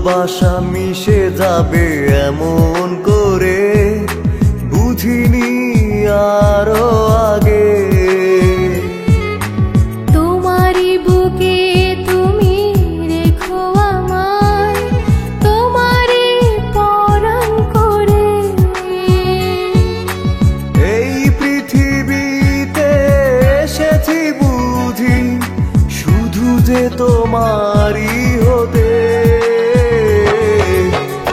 ভালোবাসা মিশে যাবে এমন করে বুঝিনি আরো আগে। তোমারই বুকে তুমি রেখো আমায়, তোমারই পরাণ করে। এই পৃথিবীতে এসেছি বুঝি শুধু যে তোমারই হতে।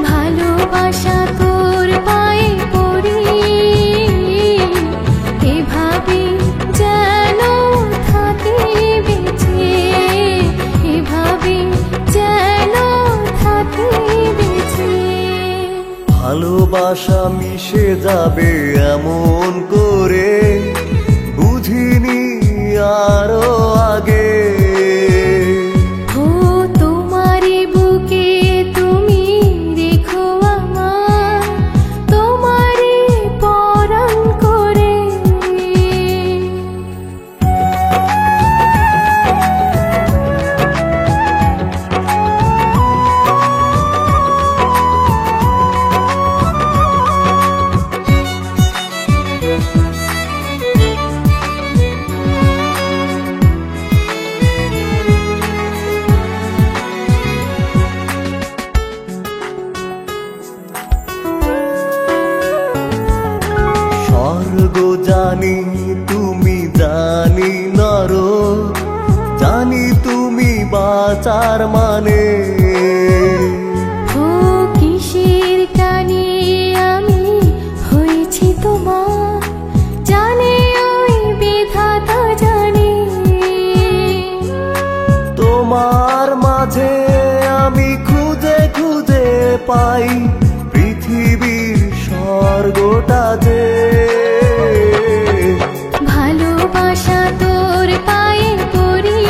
ভালোবাসা তোর পায়ে পড়ি, এভাবে যেন থাকি বেঁচে, এভাবে যেন থাকি বেঁচে। ভালোবাসা মিশে যাবে এমন করে বুঝিনি আরো আগে। ও তোমারই বুকে তুমি রেখো আমায়, তোমারই পরাণ করে। স্বর্গ জানি তুমি জানি নর, জানি তুমি বাঁচার মানে। ও কিসের টানে আমি হয়েছি তোমার, জানে ওই বিধাতা জানে। তোমার মাঝে আমি খুঁজে খুঁজে পাই পৃথিবীর স্বর্গটা যে। ভালোবাসা তোর পায়ে পড়ি,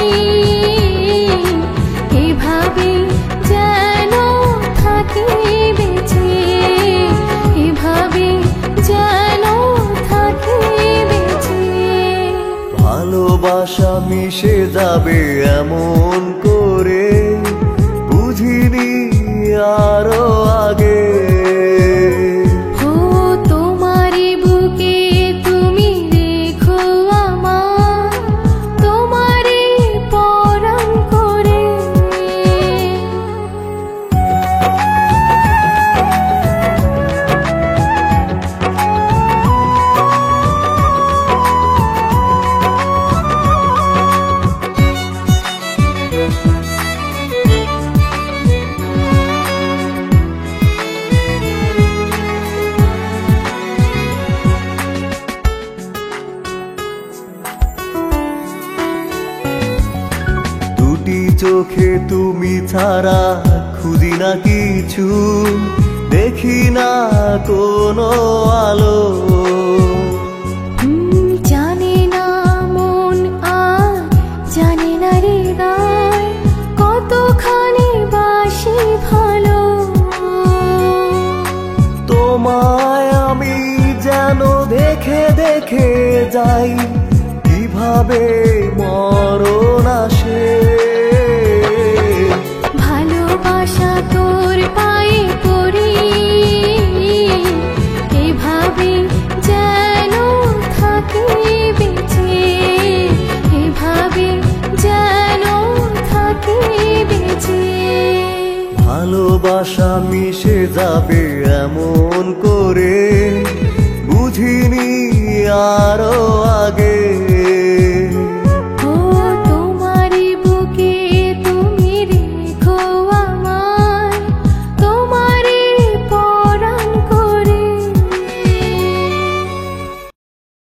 এভাবে যেন থাকি বেঁচে, এভাবে যেন থাকি বেঁচে। ভালোবাসা মিশে যাবে এমন করে বুঝিনি আরো আগে। ও তোমারই বুকে তুমি রেখো আমায়, তোমারই পরাণ করে। দুটি চোখে তুমি ছাড়া খুঁজি না কিছু, দেখি না কোনো আলো। জানে না মন আর জানে না হৃদয়, কতখানি বাসি ভালো। তোমায় আমি যেন দেখে দেখে যাই কিভাবে মরণ আসে। ভালোবাসা তোর পায়ে পড়ি, এভাবে যেন থাকি বেঁচে, এভাবে যেন থাকি বেঁচে। ভালোবাসা মিশে যাবে এমন করে বুঝিনি আরো আগে।